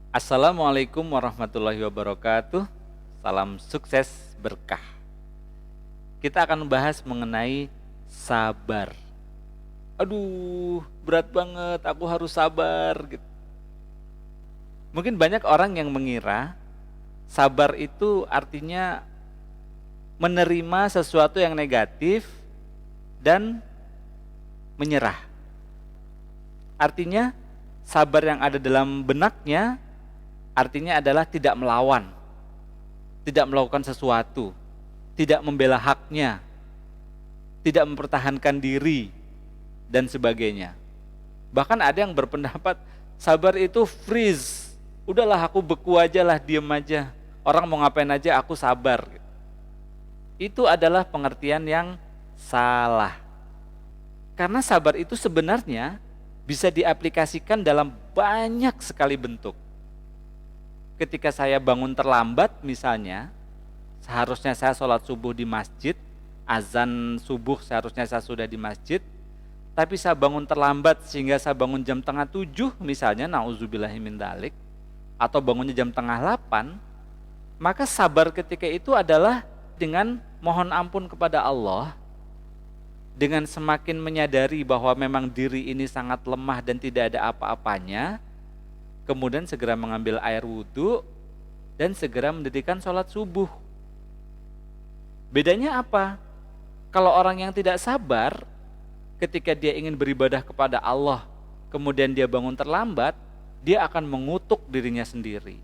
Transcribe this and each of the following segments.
Assalamualaikum warahmatullahi wabarakatuh. Salam sukses berkah. Kita akan membahas mengenai sabar. Aduh, berat banget, aku harus sabar gitu. Mungkin banyak orang yang mengira sabar itu artinya menerima sesuatu yang negatif dan menyerah. Artinya sabar yang ada dalam benaknya artinya adalah tidak melawan, tidak melakukan sesuatu, tidak membela haknya, tidak mempertahankan diri, dan sebagainya. Bahkan ada yang berpendapat sabar itu freeze. Udahlah aku beku aja lah, diem aja. Orang mau ngapain aja aku sabar. Itu adalah pengertian yang salah. Karena sabar itu sebenarnya bisa diaplikasikan dalam banyak sekali bentuk. Ketika saya bangun terlambat misalnya, seharusnya saya sholat subuh di masjid, azan subuh seharusnya saya sudah di masjid, tapi saya bangun terlambat sehingga saya bangun jam tengah 7 misalnya, na'udzubillahi min dzalik, atau bangunnya jam tengah 8, maka sabar ketika itu adalah dengan mohon ampun kepada Allah, dengan semakin menyadari bahwa memang diri ini sangat lemah dan tidak ada apa-apanya, kemudian segera mengambil air wudhu dan segera mendirikan sholat subuh. Bedanya apa? Kalau orang yang tidak sabar, ketika dia ingin beribadah kepada Allah, kemudian dia bangun terlambat, dia akan mengutuk dirinya sendiri.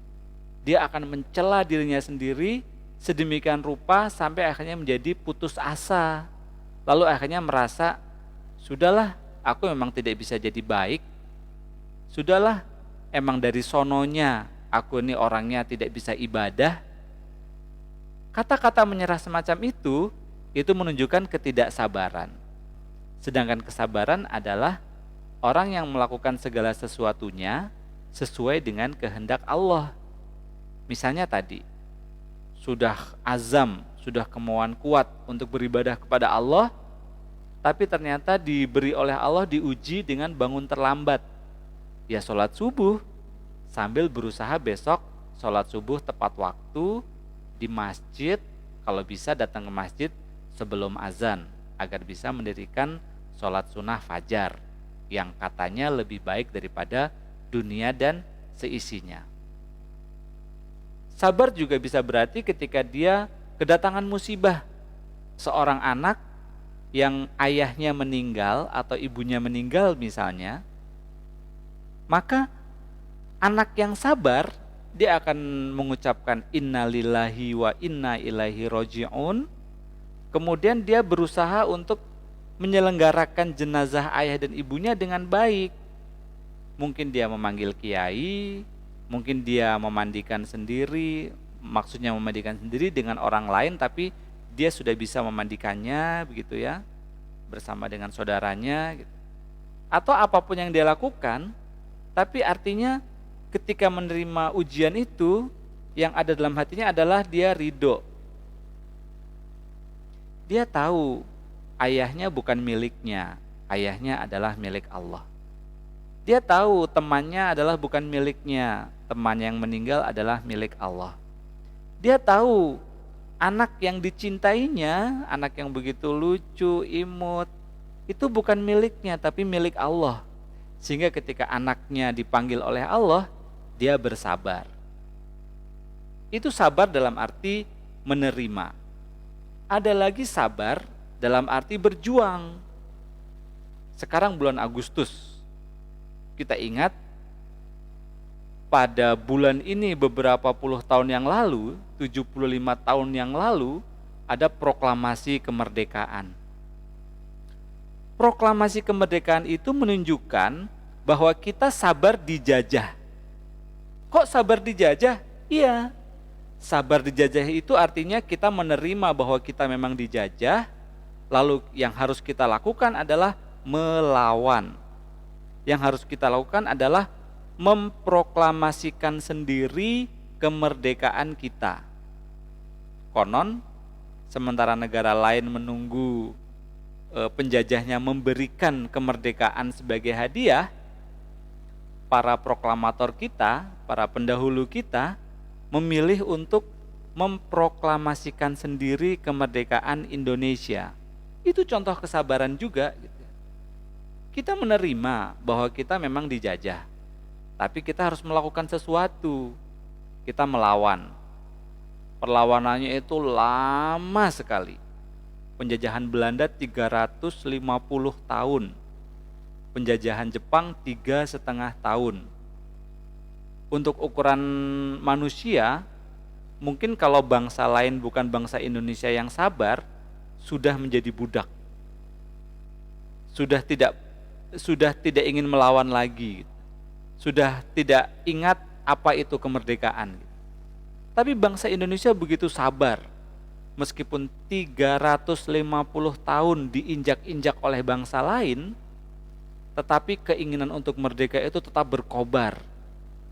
Dia akan mencela dirinya sendiri sedemikian rupa sampai akhirnya menjadi putus asa. Lalu akhirnya merasa, sudahlah, aku memang tidak bisa jadi baik. Sudahlah, emang dari sononya aku ini orangnya tidak bisa ibadah. Kata-kata menyerah semacam itu menunjukkan ketidaksabaran. Sedangkan kesabaran adalah orang yang melakukan segala sesuatunya sesuai dengan kehendak Allah. Misalnya tadi, sudah azam, sudah kemauan kuat untuk beribadah kepada Allah, tapi ternyata diberi oleh Allah diuji dengan bangun terlambat. Ya sholat subuh, sambil berusaha besok sholat subuh tepat waktu di masjid, kalau bisa datang ke masjid sebelum azan, agar bisa mendirikan sholat sunnah fajar, yang katanya lebih baik daripada dunia dan seisinya. Sabar juga bisa berarti ketika dia kedatangan musibah. Seorang anak yang ayahnya meninggal atau ibunya meninggal misalnya, maka anak yang sabar, dia akan mengucapkan innalillahi wa inna ilaihi roji'un. Kemudian dia berusaha untuk menyelenggarakan jenazah ayah dan ibunya dengan baik. Mungkin dia memanggil kiai, mungkin dia memandikan sendiri, maksudnya memandikan sendiri dengan orang lain, tapi dia sudah bisa memandikannya begitu ya, bersama dengan saudaranya gitu. Atau apapun yang dia lakukan, tapi artinya ketika menerima ujian itu, yang ada dalam hatinya adalah dia ridho. Dia tahu ayahnya bukan miliknya, ayahnya adalah milik Allah. Dia tahu temannya adalah bukan miliknya, teman yang meninggal adalah milik Allah. Dia tahu anak yang dicintainya, anak yang begitu lucu, imut, itu bukan miliknya tapi milik Allah. Sehingga ketika anaknya dipanggil oleh Allah, dia bersabar. Itu sabar dalam arti menerima. Ada lagi sabar dalam arti berjuang. Sekarang bulan Agustus, kita ingat pada bulan ini beberapa puluh tahun yang lalu, 75 tahun yang lalu, ada proklamasi kemerdekaan. Proklamasi kemerdekaan itu menunjukkan bahwa kita sabar dijajah. Kok sabar dijajah? Iya, sabar dijajah itu artinya kita menerima bahwa kita memang dijajah, lalu yang harus kita lakukan adalah melawan. Yang harus kita lakukan adalah memproklamasikan sendiri kemerdekaan kita. Konon, sementara negara lain menunggu penjajahnya memberikan kemerdekaan sebagai hadiah, para proklamator kita, para pendahulu kita memilih untuk memproklamasikan sendiri kemerdekaan Indonesia. Itu contoh kesabaran juga gitu. Kita menerima bahwa kita memang dijajah, tapi kita harus melakukan sesuatu. Kita melawan. Perlawanannya itu lama sekali. Penjajahan Belanda 350 tahun. Penjajahan Jepang 3,5 tahun. Untuk ukuran manusia, mungkin kalau bangsa lain bukan bangsa Indonesia yang sabar, sudah menjadi budak. Sudah tidak ingin melawan lagi. Sudah tidak ingat apa itu kemerdekaan. Tapi bangsa Indonesia begitu sabar. Meskipun 350 tahun diinjak-injak oleh bangsa lain, tetapi keinginan untuk merdeka itu tetap berkobar.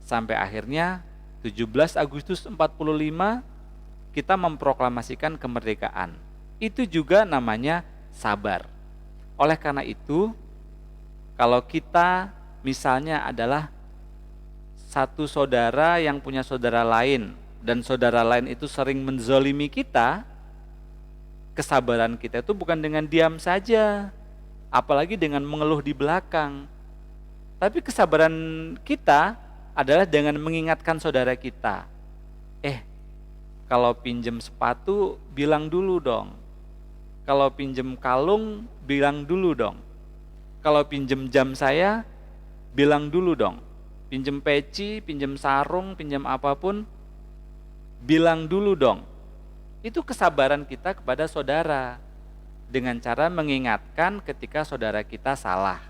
Sampai akhirnya 17 Agustus 45 kita memproklamasikan kemerdekaan. Itu juga namanya sabar. Oleh karena itu, kalau kita misalnya adalah satu saudara yang punya saudara lain, dan saudara lain itu sering menzolimi kita, kesabaran kita itu bukan dengan diam saja, apalagi dengan mengeluh di belakang. Tapi kesabaran kita adalah dengan mengingatkan saudara kita. Kalau pinjem sepatu bilang dulu dong. Kalau pinjem kalung bilang dulu dong. Kalau pinjem jam saya bilang dulu dong. Pinjem peci, pinjem sarung, pinjem apapun bilang dulu dong. Itu kesabaran kita kepada saudara dengan cara mengingatkan ketika saudara kita salah.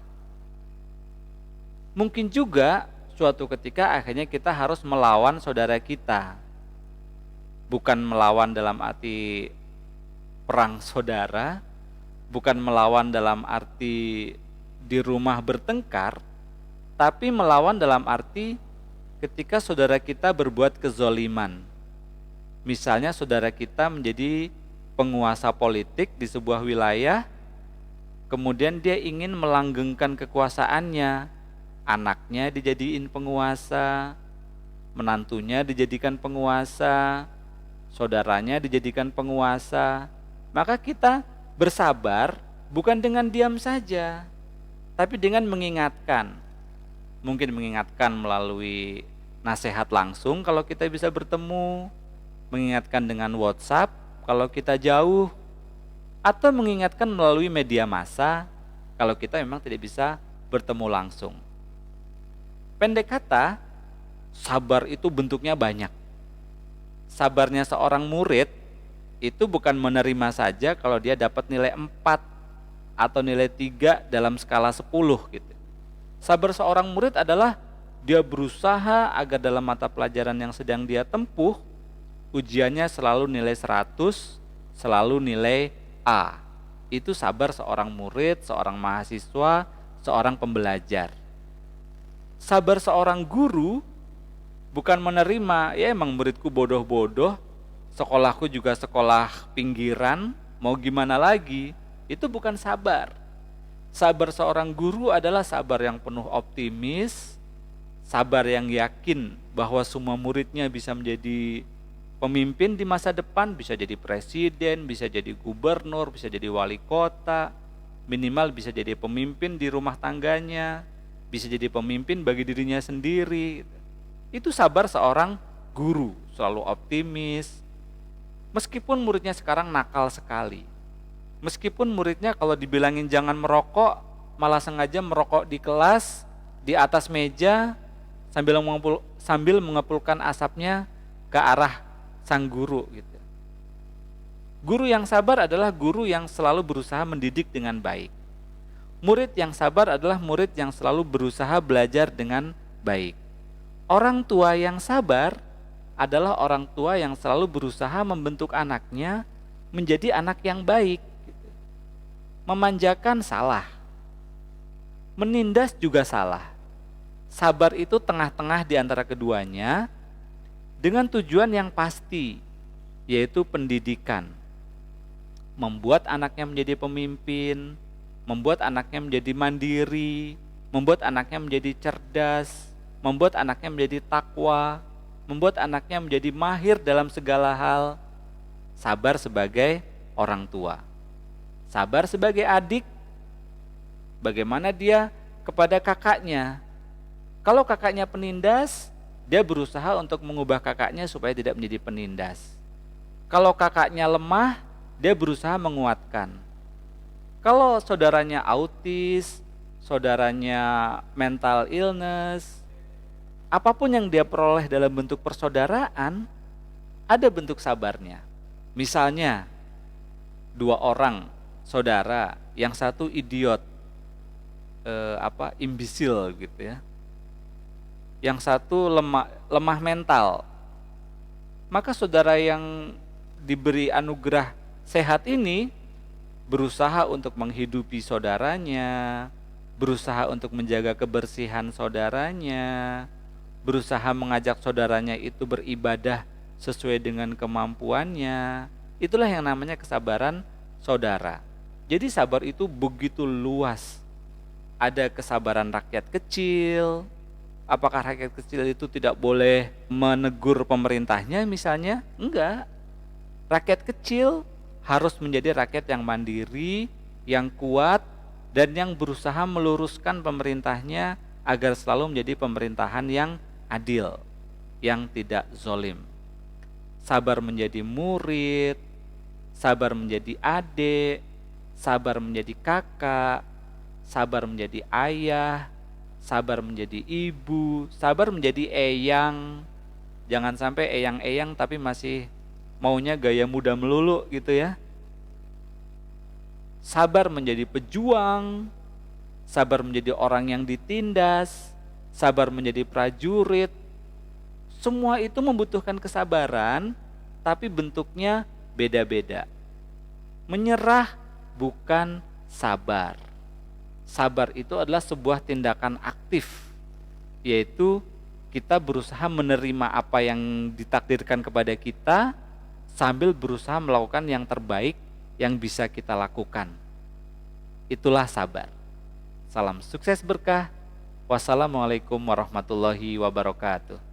Mungkin juga suatu ketika akhirnya kita harus melawan saudara kita. Bukan melawan dalam arti perang saudara, bukan melawan dalam arti di rumah bertengkar, tapi melawan dalam arti ketika saudara kita berbuat kezoliman. Misalnya saudara kita menjadi penguasa politik di sebuah wilayah, kemudian dia ingin melanggengkan kekuasaannya, anaknya dijadiin penguasa, menantunya dijadikan penguasa, saudaranya dijadikan penguasa. Maka kita bersabar bukan dengan diam saja, tapi dengan mengingatkan. Mungkin mengingatkan melalui nasihat langsung kalau kita bisa bertemu, mengingatkan dengan WhatsApp kalau kita jauh, atau mengingatkan melalui media massa kalau kita memang tidak bisa bertemu langsung. Pendek kata, sabar itu bentuknya banyak. Sabarnya seorang murid itu bukan menerima saja kalau dia dapat nilai 4 atau nilai 3 dalam skala 10 gitu. Sabar seorang murid adalah dia berusaha agar dalam mata pelajaran yang sedang dia tempuh, ujiannya selalu nilai 100, selalu nilai A. Itu sabar seorang murid, seorang mahasiswa, seorang pembelajar. Sabar seorang guru bukan menerima, ya emang muridku bodoh-bodoh, sekolahku juga sekolah pinggiran, mau gimana lagi? Itu bukan sabar. Sabar seorang guru adalah sabar yang penuh optimis, sabar yang yakin bahwa semua muridnya bisa menjadi pemimpin di masa depan, bisa jadi presiden, bisa jadi gubernur, bisa jadi wali kota, minimal bisa jadi pemimpin di rumah tangganya, bisa jadi pemimpin bagi dirinya sendiri. Itu sabar seorang guru, selalu optimis. Meskipun muridnya sekarang nakal sekali, meskipun muridnya kalau dibilangin jangan merokok, malah sengaja merokok di kelas, di atas meja, sambil mengepulkan asapnya ke arah sang guru gitu. Guru yang sabar adalah guru yang selalu berusaha mendidik dengan baik. Murid yang sabar adalah murid yang selalu berusaha belajar dengan baik. Orang tua yang sabar adalah orang tua yang selalu berusaha membentuk anaknya menjadi anak yang baik. Memanjakan salah, menindas juga salah. Sabar itu tengah-tengah di antara keduanya dengan tujuan yang pasti, yaitu pendidikan. Membuat anaknya menjadi pemimpin, membuat anaknya menjadi mandiri, membuat anaknya menjadi cerdas, membuat anaknya menjadi takwa, membuat anaknya menjadi mahir dalam segala hal. Sabar sebagai orang tua. Sabar sebagai adik, bagaimana dia kepada kakaknya. Kalau kakaknya penindas, dia berusaha untuk mengubah kakaknya supaya tidak menjadi penindas. Kalau kakaknya lemah, dia berusaha menguatkan. Kalau saudaranya autis, saudaranya mental illness, apapun yang dia peroleh dalam bentuk persaudaraan, ada bentuk sabarnya. Misalnya, 2 orang saudara, yang satu idiot, imbisil gitu ya, yang satu lemah mental, maka saudara yang diberi anugerah sehat ini berusaha untuk menghidupi saudaranya, berusaha untuk menjaga kebersihan saudaranya, berusaha mengajak saudaranya itu beribadah sesuai dengan kemampuannya. Itulah yang namanya kesabaran saudara. Jadi sabar itu begitu luas. Ada kesabaran rakyat kecil. Apakah rakyat kecil itu tidak boleh menegur pemerintahnya misalnya? Enggak. Rakyat kecil harus menjadi rakyat yang mandiri, yang kuat, dan yang berusaha meluruskan pemerintahnya agar selalu menjadi pemerintahan yang adil, yang tidak zolim. Sabar menjadi murid, sabar menjadi adik, sabar menjadi kakak, sabar menjadi ayah, sabar menjadi ibu, sabar menjadi eyang. Jangan sampai eyang-eyang tapi masih maunya gaya muda melulu gitu ya. Sabar menjadi pejuang, sabar menjadi orang yang ditindas, sabar menjadi prajurit. Semua itu membutuhkan kesabaran, tapi bentuknya beda-beda. Menyerah bukan sabar. Sabar itu adalah sebuah tindakan aktif, yaitu kita berusaha menerima apa yang ditakdirkan kepada kita sambil berusaha melakukan yang terbaik yang bisa kita lakukan. Itulah sabar. Salam sukses berkah. Wassalamualaikum warahmatullahi wabarakatuh.